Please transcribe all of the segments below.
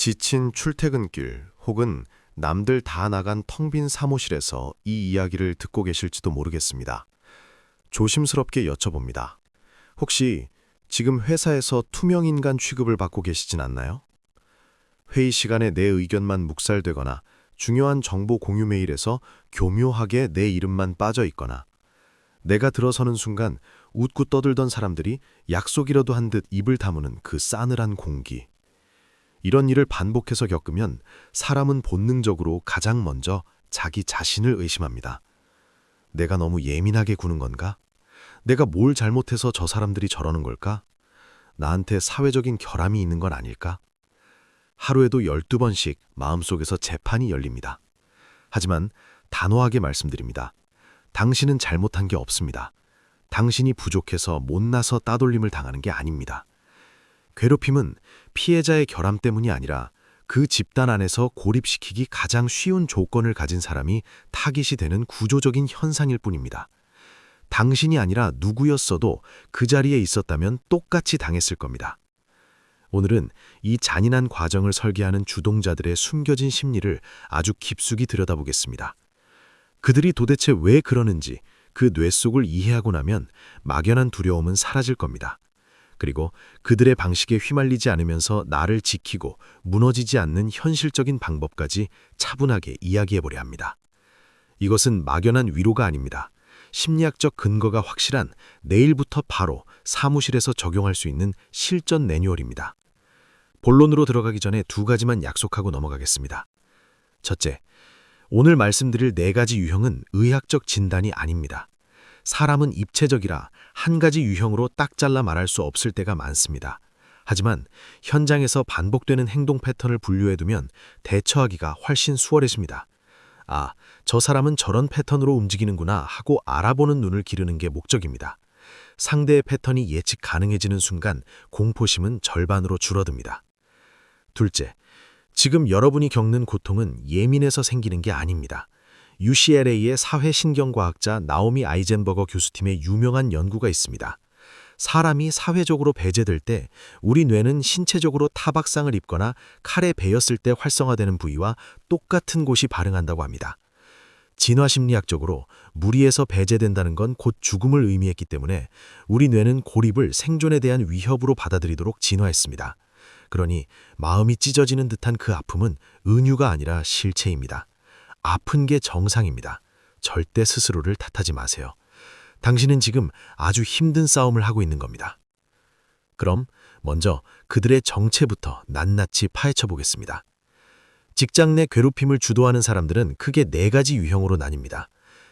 지친 출퇴근길 혹은 남들 다 나간 텅 빈 사무실에서 이 이야기를 듣고 계실지도 모르겠습니다. 조심스럽게 여쭤봅니다. 혹시 지금 회사에서 투명인간 취급을 받고 계시진 않나요? 회의 시간에 내 의견만 묵살되거나 중요한 정보 공유 메일에서 교묘하게 내 이름만 빠져 있거나 내가 들어서는 순간 웃고 떠들던 사람들이 약속이라도 한 듯 입을 다무는 그 싸늘한 공기. 이런 일을 반복해서 겪으면 사람은 본능적으로 가장 먼저 자기 자신을 의심합니다. 내가 너무 예민하게 구는 건가? 내가 뭘 잘못해서 저 사람들이 저러는 걸까? 나한테 사회적인 결함이 있는 건 아닐까? 하루에도 12번씩 마음속에서 재판이 열립니다. 하지만 단호하게 말씀드립니다. 당신은 잘못한 게 없습니다. 당신이 부족해서 못나서 따돌림을 당하는 게 아닙니다. 괴롭힘은 피해자의 결함 때문이 아니라 그 집단 안에서 고립시키기 가장 쉬운 조건을 가진 사람이 타깃이 되는 구조적인 현상일 뿐입니다. 당신이 아니라 누구였어도 그 자리에 있었다면 똑같이 당했을 겁니다. 오늘은 이 잔인한 과정을 설계하는 주동자들의 숨겨진 심리를 아주 깊숙이 들여다보겠습니다. 그들이 도대체 왜 그러는지 그 뇌 속을 이해하고 나면 막연한 두려움은 사라질 겁니다. 그리고 그들의 방식에 휘말리지 않으면서 나를 지키고 무너지지 않는 현실적인 방법까지 차분하게 이야기해보려 합니다. 이것은 막연한 위로가 아닙니다. 심리학적 근거가 확실한 내일부터 바로 사무실에서 적용할 수 있는 실전 매뉴얼입니다. 본론으로 들어가기 전에 2가지만 약속하고 넘어가겠습니다. 첫째, 오늘 말씀드릴 4가지 유형은 의학적 진단이 아닙니다. 사람은 입체적이라 한 가지 유형으로 딱 잘라 말할 수 없을 때가 많습니다. 하지만 현장에서 반복되는 행동 패턴을 분류해두면 대처하기가 훨씬 수월해집니다. 아, 저 사람은 저런 패턴으로 움직이는구나 하고 알아보는 눈을 기르는 게 목적입니다. 상대의 패턴이 예측 가능해지는 순간 공포심은 절반으로 줄어듭니다. 둘째, 지금 여러분이 겪는 고통은 예민해서 생기는 게 아닙니다. UCLA의 사회신경과학자 나오미 아이젠버거 교수팀의 유명한 연구가 있습니다. 사람이 사회적으로 배제될 때 우리 뇌는 신체적으로 타박상을 입거나 칼에 베였을 때 활성화되는 부위와 똑같은 곳이 반응한다고 합니다. 진화심리학적으로 무리에서 배제된다는 건 곧 죽음을 의미했기 때문에 우리 뇌는 고립을 생존에 대한 위협으로 받아들이도록 진화했습니다. 그러니 마음이 찢어지는 듯한 그 아픔은 은유가 아니라 실체입니다. 아픈 게 정상입니다. 절대 스스로를 탓하지 마세요. 당신은 지금 아주 힘든 싸움을 하고 있는 겁니다. 그럼 먼저 그들의 정체부터 낱낱이 파헤쳐 보겠습니다. 직장 내 괴롭힘을 주도하는 사람들은 크게 4가지 유형으로 나뉩니다.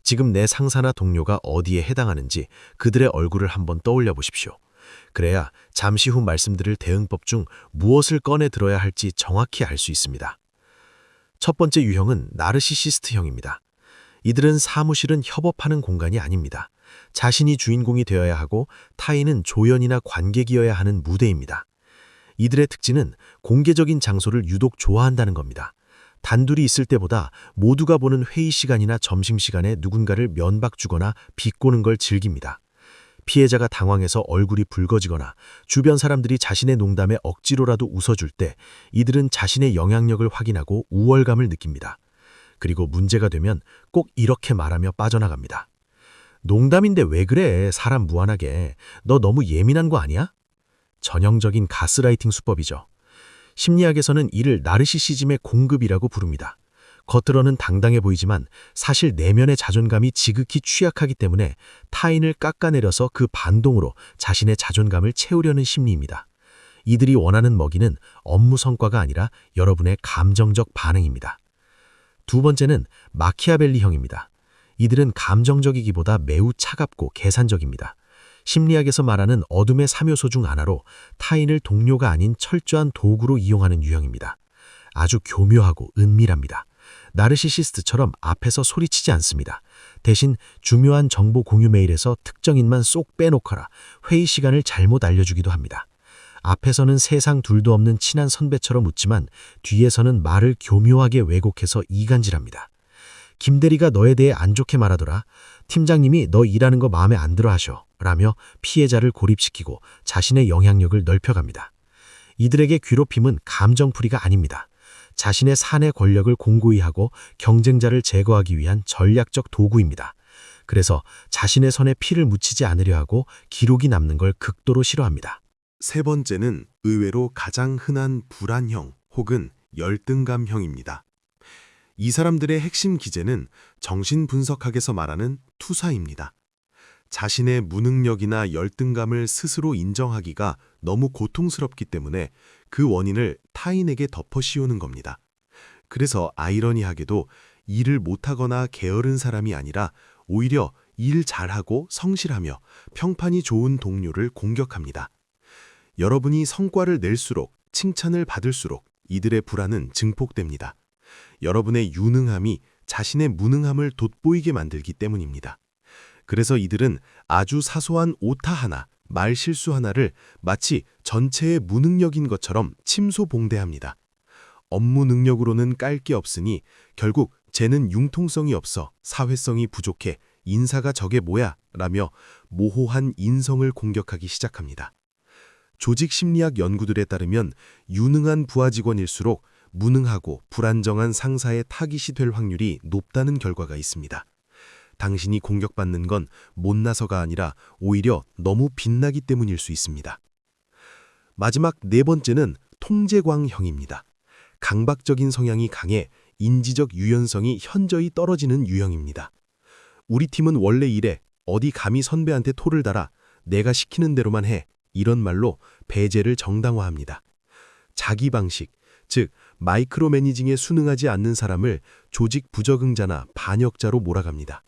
지금 내 상사나 동료가 어디에 해당하는지 그들의 얼굴을 한번 떠올려 보십시오. 그래야 잠시 후 말씀드릴 대응법 중 무엇을 꺼내 들어야 할지 정확히 알 수 있습니다. 첫 번째 유형은 나르시시스트형입니다. 이들은 사무실은 협업하는 공간이 아닙니다. 자신이 주인공이 되어야 하고 타인은 조연이나 관객이어야 하는 무대입니다. 이들의 특징은 공개적인 장소를 유독 좋아한다는 겁니다. 단둘이 있을 때보다 모두가 보는 회의 시간이나 점심시간에 누군가를 면박 주거나 비꼬는 걸 즐깁니다. 피해자가 당황해서 얼굴이 붉어지거나 주변 사람들이 자신의 농담에 억지로라도 웃어줄 때 이들은 자신의 영향력을 확인하고 우월감을 느낍니다. 그리고 문제가 되면 꼭 이렇게 말하며 빠져나갑니다. 농담인데 왜 그래? 사람 무안하게. 너 너무 예민한 거 아니야? 전형적인 가스라이팅 수법이죠. 심리학에서는 이를 나르시시즘의 공급이라고 부릅니다. 겉으로는 당당해 보이지만 사실 내면의 자존감이 지극히 취약하기 때문에 타인을 깎아내려서 그 반동으로 자신의 자존감을 채우려는 심리입니다. 이들이 원하는 먹이는 업무 성과가 아니라 여러분의 감정적 반응입니다. 2번째는 마키아벨리형입니다. 이들은 감정적이기보다 매우 차갑고 계산적입니다. 심리학에서 말하는 어둠의 3요소 중 하나로 타인을 동료가 아닌 철저한 도구로 이용하는 유형입니다. 아주 교묘하고 은밀합니다. 나르시시스트처럼 앞에서 소리치지 않습니다. 대신 중요한 정보 공유 메일에서 특정인만 쏙 빼놓거나 회의 시간을 잘못 알려주기도 합니다. 앞에서는 세상 둘도 없는 친한 선배처럼 웃지만 뒤에서는 말을 교묘하게 왜곡해서 이간질합니다. 김대리가 너에 대해 안 좋게 말하더라. 팀장님이 너 일하는 거 마음에 안 들어 하셔. 라며 피해자를 고립시키고 자신의 영향력을 넓혀갑니다. 이들에게 괴롭힘은 감정풀이가 아닙니다. 자신의 사내 권력을 공고히 하고 경쟁자를 제거하기 위한 전략적 도구입니다. 그래서 자신의 선에 피를 묻히지 않으려 하고 기록이 남는 걸 극도로 싫어합니다. 세 번째는 의외로 가장 흔한 불안형 혹은 열등감형입니다. 이 사람들의 핵심 기제는 정신분석학에서 말하는 투사입니다. 자신의 무능력이나 열등감을 스스로 인정하기가 너무 고통스럽기 때문에 그 원인을 타인에게 덮어씌우는 겁니다. 그래서 아이러니하게도 일을 못하거나 게으른 사람이 아니라 오히려 일 잘하고 성실하며 평판이 좋은 동료를 공격합니다. 여러분이 성과를 낼수록 칭찬을 받을수록 이들의 불안은 증폭됩니다. 여러분의 유능함이 자신의 무능함을 돋보이게 만들기 때문입니다. 그래서 이들은 아주 사소한 오타 하나, 말 실수 하나를 마치 전체의 무능력인 것처럼 침소봉대합니다. 업무 능력으로는 깔 게 없으니 결국 쟤는 융통성이 없어 사회성이 부족해 인사가 저게 뭐야 라며 모호한 인성을 공격하기 시작합니다. 조직 심리학 연구들에 따르면 유능한 부하 직원일수록 무능하고 불안정한 상사의 타깃이 될 확률이 높다는 결과가 있습니다. 당신이 공격받는 건 못나서가 아니라 오히려 너무 빛나기 때문일 수 있습니다. 마지막 네 번째는 통제광형입니다. 강박적인 성향이 강해 인지적 유연성이 현저히 떨어지는 유형입니다. 우리 팀은 원래 이래, 어디 감히 선배한테 토를 달아, 내가 시키는 대로만 해, 이런 말로 배제를 정당화합니다. 자기 방식, 즉 마이크로 매니징에 순응하지 않는 사람을 조직 부적응자나 반역자로 몰아갑니다.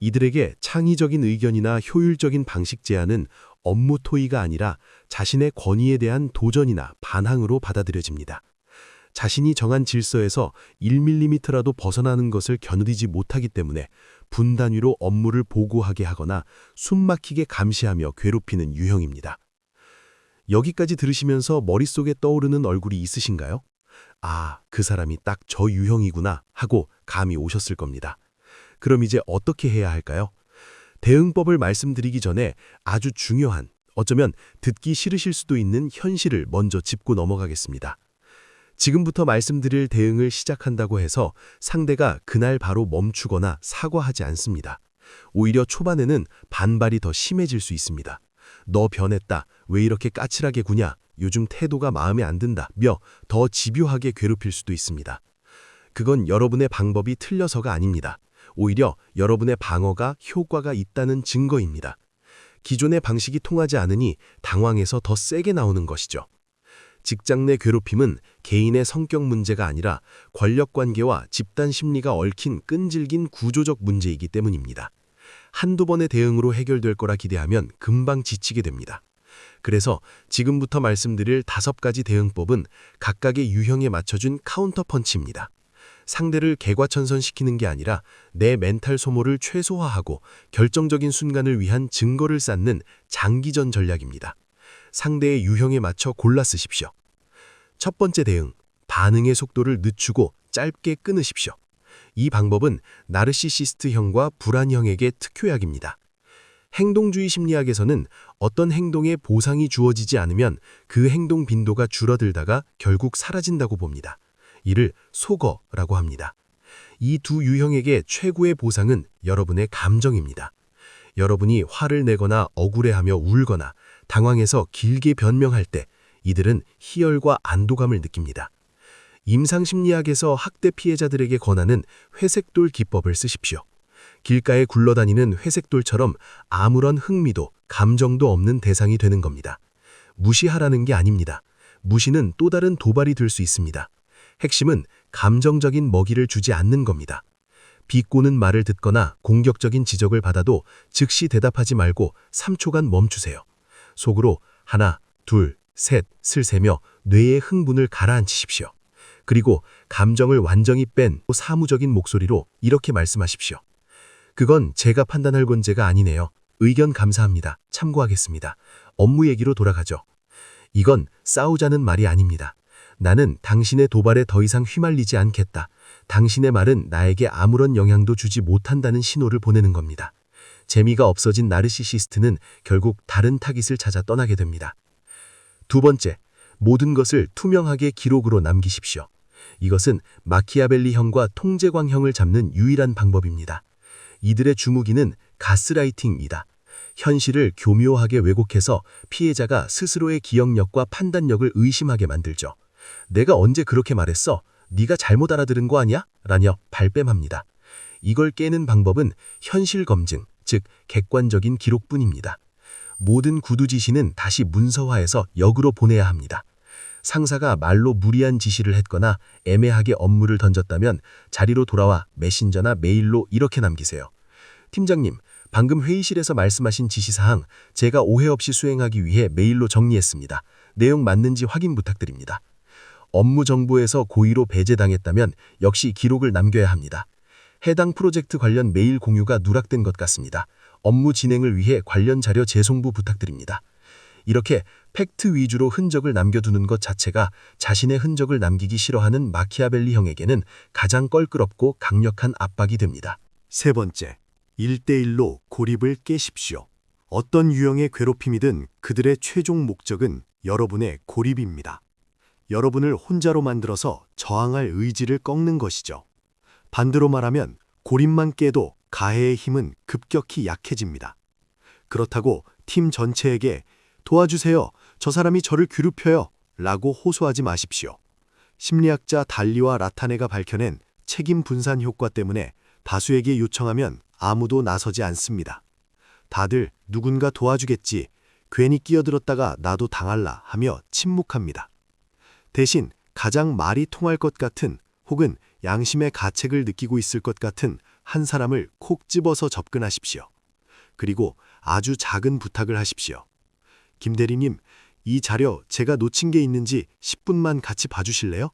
이들에게 창의적인 의견이나 효율적인 방식 제안은 업무 토의가 아니라 자신의 권위에 대한 도전이나 반항으로 받아들여집니다. 자신이 정한 질서에서 1mm라도 벗어나는 것을 겨누리지 못하기 때문에 분단위로 업무를 보고하게 하거나 숨막히게 감시하며 괴롭히는 유형입니다. 여기까지 들으시면서 머릿속에 떠오르는 얼굴이 있으신가요? 아, 그 사람이 딱 저 유형이구나 하고 감이 오셨을 겁니다. 그럼 이제 어떻게 해야 할까요? 대응법을 말씀드리기 전에 아주 중요한, 어쩌면 듣기 싫으실 수도 있는 현실을 먼저 짚고 넘어가겠습니다. 지금부터 말씀드릴 대응을 시작한다고 해서 상대가 그날 바로 멈추거나 사과하지 않습니다. 오히려 초반에는 반발이 더 심해질 수 있습니다. 너 변했다. 왜 이렇게 까칠하게 구냐? 요즘 태도가 마음에 안 든다. 며 더 집요하게 괴롭힐 수도 있습니다. 그건 여러분의 방법이 틀려서가 아닙니다. 오히려 여러분의 방어가 효과가 있다는 증거입니다. 기존의 방식이 통하지 않으니 당황해서 더 세게 나오는 것이죠. 직장 내 괴롭힘은 개인의 성격 문제가 아니라 권력관계와 집단 심리가 얽힌 끈질긴 구조적 문제이기 때문입니다. 한두 번의 대응으로 해결될 거라 기대하면 금방 지치게 됩니다. 그래서 지금부터 말씀드릴 5가지 대응법은 각각의 유형에 맞춰준 카운터 펀치입니다. 상대를 개과천선시키는 게 아니라 내 멘탈 소모를 최소화하고 결정적인 순간을 위한 증거를 쌓는 장기전 전략입니다. 상대의 유형에 맞춰 골라 쓰십시오. 첫 번째 대응, 반응의 속도를 늦추고 짧게 끊으십시오. 이 방법은 나르시시스트형과 불안형에게 특효약입니다. 행동주의 심리학에서는 어떤 행동에 보상이 주어지지 않으면 그 행동 빈도가 줄어들다가 결국 사라진다고 봅니다. 이를 속어라고 합니다. 이 두 유형에게 최고의 보상은 여러분의 감정입니다. 여러분이 화를 내거나 억울해하며 울거나 당황해서 길게 변명할 때 이들은 희열과 안도감을 느낍니다. 임상심리학에서 학대 피해자들에게 권하는 회색돌 기법을 쓰십시오. 길가에 굴러다니는 회색돌처럼 아무런 흥미도 감정도 없는 대상이 되는 겁니다. 무시하라는 게 아닙니다. 무시는 또 다른 도발이 될 수 있습니다. 핵심은 감정적인 먹이를 주지 않는 겁니다. 비꼬는 말을 듣거나 공격적인 지적을 받아도 즉시 대답하지 말고 3초간 멈추세요. 속으로 하나, 둘, 셋을 세며 뇌의 흥분을 가라앉히십시오. 그리고 감정을 완전히 뺀 사무적인 목소리로 이렇게 말씀하십시오. 그건 제가 판단할 문제가 아니네요. 의견 감사합니다. 참고하겠습니다. 업무 얘기로 돌아가죠. 이건 싸우자는 말이 아닙니다. 나는 당신의 도발에 더 이상 휘말리지 않겠다. 당신의 말은 나에게 아무런 영향도 주지 못한다는 신호를 보내는 겁니다. 재미가 없어진 나르시시스트는 결국 다른 타깃을 찾아 떠나게 됩니다. 두 번째, 모든 것을 투명하게 기록으로 남기십시오. 이것은 마키아벨리형과 통제광형을 잡는 유일한 방법입니다. 이들의 주무기는 가스라이팅이다. 현실을 교묘하게 왜곡해서 피해자가 스스로의 기억력과 판단력을 의심하게 만들죠. 내가 언제 그렇게 말했어? 네가 잘못 알아들은 거 아니야? 라며 발뺌합니다. 이걸 깨는 방법은 현실 검증, 즉 객관적인 기록뿐입니다. 모든 구두 지시는 다시 문서화해서 역으로 보내야 합니다. 상사가 말로 무리한 지시를 했거나 애매하게 업무를 던졌다면 자리로 돌아와 메신저나 메일로 이렇게 남기세요. 팀장님, 방금 회의실에서 말씀하신 지시사항 제가 오해 없이 수행하기 위해 메일로 정리했습니다. 내용 맞는지 확인 부탁드립니다. 업무 정보에서 고의로 배제당했다면 역시 기록을 남겨야 합니다. 해당 프로젝트 관련 메일 공유가 누락된 것 같습니다. 업무 진행을 위해 관련 자료 재송부 부탁드립니다. 이렇게 팩트 위주로 흔적을 남겨두는 것 자체가 자신의 흔적을 남기기 싫어하는 마키아벨리 형에게는 가장 껄끄럽고 강력한 압박이 됩니다. 세 번째, 1대1로 고립을 깨십시오. 어떤 유형의 괴롭힘이든 그들의 최종 목적은 여러분의 고립입니다. 여러분을 혼자로 만들어서 저항할 의지를 꺾는 것이죠. 반대로 말하면 고립만 깨도 가해의 힘은 급격히 약해집니다. 그렇다고 팀 전체에게 도와주세요. 저 사람이 저를 괴롭혀요. 라고 호소하지 마십시오. 심리학자 달리와 라타네가 밝혀낸 책임 분산 효과 때문에 다수에게 요청하면 아무도 나서지 않습니다. 다들 누군가 도와주겠지, 괜히 끼어들었다가 나도 당할라 하며 침묵합니다. 대신 가장 말이 통할 것 같은 혹은 양심의 가책을 느끼고 있을 것 같은 한 사람을 콕 집어서 접근하십시오. 그리고 아주 작은 부탁을 하십시오. 김 대리님, 이 자료 제가 놓친 게 있는지 10분만 같이 봐주실래요?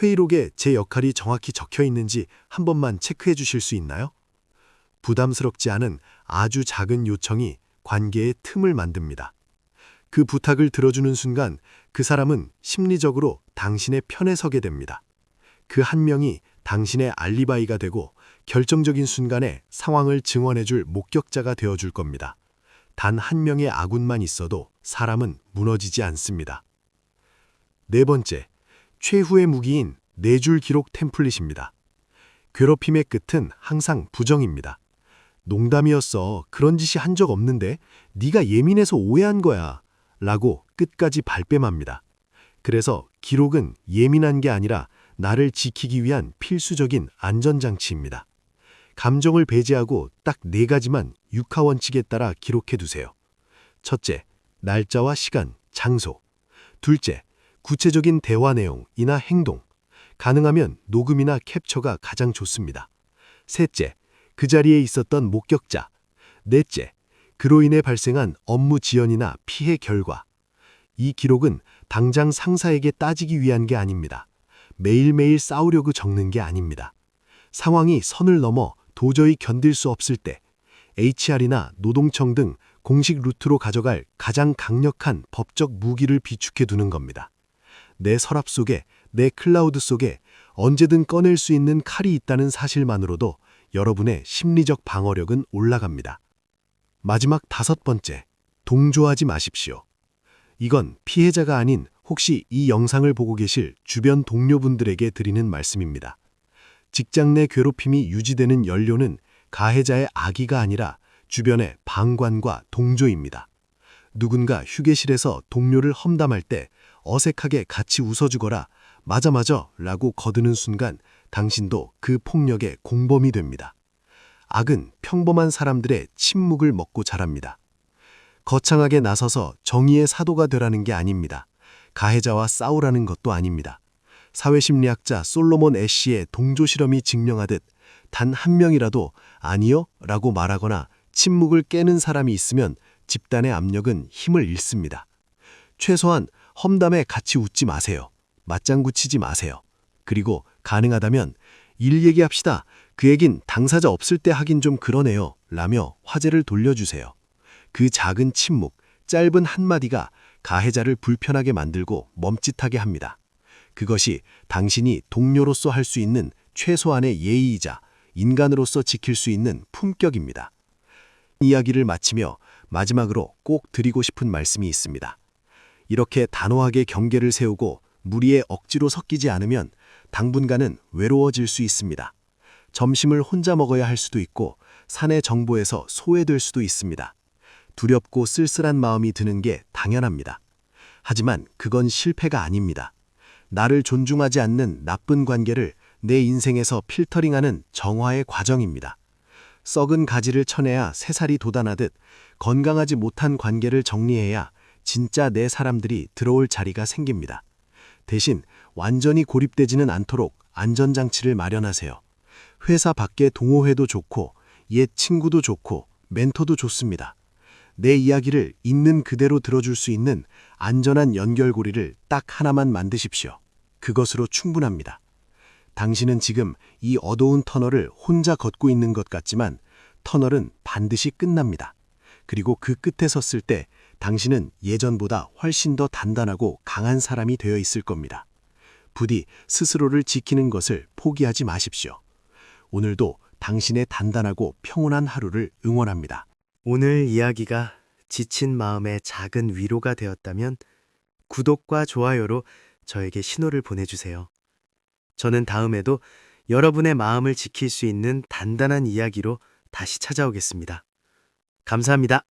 회의록에 제 역할이 정확히 적혀 있는지 한 번만 체크해 주실 수 있나요? 부담스럽지 않은 아주 작은 요청이 관계의 틈을 만듭니다. 그 부탁을 들어주는 순간 그 사람은 심리적으로 당신의 편에 서게 됩니다. 그 한 명이 당신의 알리바이가 되고 결정적인 순간에 상황을 증언해줄 목격자가 되어줄 겁니다. 단 한 명의 아군만 있어도 사람은 무너지지 않습니다. 네 번째, 최후의 무기인 4줄 기록 템플릿입니다. 괴롭힘의 끝은 항상 부정입니다. 농담이었어. 그런 짓이 한 적 없는데 네가 예민해서 오해한 거야. 라고 끝까지 발뺌합니다. 그래서 기록은 예민한 게 아니라 나를 지키기 위한 필수적인 안전장치입니다. 감정을 배제하고 딱 4가지만 육하 원칙에 따라 기록해 두세요. 첫째, 날짜와 시간, 장소. 둘째, 구체적인 대화 내용이나 행동. 가능하면 녹음이나 캡처가 가장 좋습니다. 셋째, 그 자리에 있었던 목격자. 넷째, 그로 인해 발생한 업무 지연이나 피해 결과. 이 기록은 당장 상사에게 따지기 위한 게 아닙니다. 매일매일 싸우려고 적는 게 아닙니다. 상황이 선을 넘어 도저히 견딜 수 없을 때 HR이나 노동청 등 공식 루트로 가져갈 가장 강력한 법적 무기를 비축해 두는 겁니다. 내 서랍 속에, 내 클라우드 속에 언제든 꺼낼 수 있는 칼이 있다는 사실만으로도 여러분의 심리적 방어력은 올라갑니다. 마지막 5번째, 동조하지 마십시오. 이건 피해자가 아닌 혹시 이 영상을 보고 계실 주변 동료분들에게 드리는 말씀입니다. 직장 내 괴롭힘이 유지되는 연료는 가해자의 악의가 아니라 주변의 방관과 동조입니다. 누군가 휴게실에서 동료를 험담할 때 어색하게 같이 웃어주거라 맞아 라고 거드는 순간 당신도 그 폭력의 공범이 됩니다. 악은 평범한 사람들의 침묵을 먹고 자랍니다. 거창하게 나서서 정의의 사도가 되라는 게 아닙니다. 가해자와 싸우라는 것도 아닙니다. 사회심리학자 솔로몬 애쉬의 동조 실험이 증명하듯 단 한 명이라도 아니요 라고 말하거나 침묵을 깨는 사람이 있으면 집단의 압력은 힘을 잃습니다. 최소한 험담에 같이 웃지 마세요. 맞장구 치지 마세요. 그리고 가능하다면 일 얘기합시다. 그 얘긴 당사자 없을 때 하긴 좀 그러네요. 라며 화제를 돌려주세요. 그 작은 침묵, 짧은 한마디가 가해자를 불편하게 만들고 멈칫하게 합니다. 그것이 당신이 동료로서 할 수 있는 최소한의 예의이자 인간으로서 지킬 수 있는 품격입니다. 이야기를 마치며 마지막으로 꼭 드리고 싶은 말씀이 있습니다. 이렇게 단호하게 경계를 세우고 무리에 억지로 섞이지 않으면 당분간은 외로워질 수 있습니다. 점심을 혼자 먹어야 할 수도 있고 사내 정보에서 소외될 수도 있습니다. 두렵고 쓸쓸한 마음이 드는 게 당연합니다. 하지만 그건 실패가 아닙니다. 나를 존중하지 않는 나쁜 관계를 내 인생에서 필터링하는 정화의 과정입니다. 썩은 가지를 쳐내야 새살이 돋아나듯 건강하지 못한 관계를 정리해야 진짜 내 사람들이 들어올 자리가 생깁니다. 대신 완전히 고립되지는 않도록 안전장치를 마련하세요. 회사 밖에 동호회도 좋고 옛 친구도 좋고 멘토도 좋습니다. 내 이야기를 있는 그대로 들어줄 수 있는 안전한 연결고리를 딱 하나만 만드십시오. 그것으로 충분합니다. 당신은 지금 이 어두운 터널을 혼자 걷고 있는 것 같지만 터널은 반드시 끝납니다. 그리고 그 끝에 섰을 때 당신은 예전보다 훨씬 더 단단하고 강한 사람이 되어 있을 겁니다. 부디 스스로를 지키는 것을 포기하지 마십시오. 오늘도 당신의 단단하고 평온한 하루를 응원합니다. 오늘 이야기가 지친 마음에 작은 위로가 되었다면 구독과 좋아요로 저에게 신호를 보내주세요. 저는 다음에도 여러분의 마음을 지킬 수 있는 단단한 이야기로 다시 찾아오겠습니다. 감사합니다.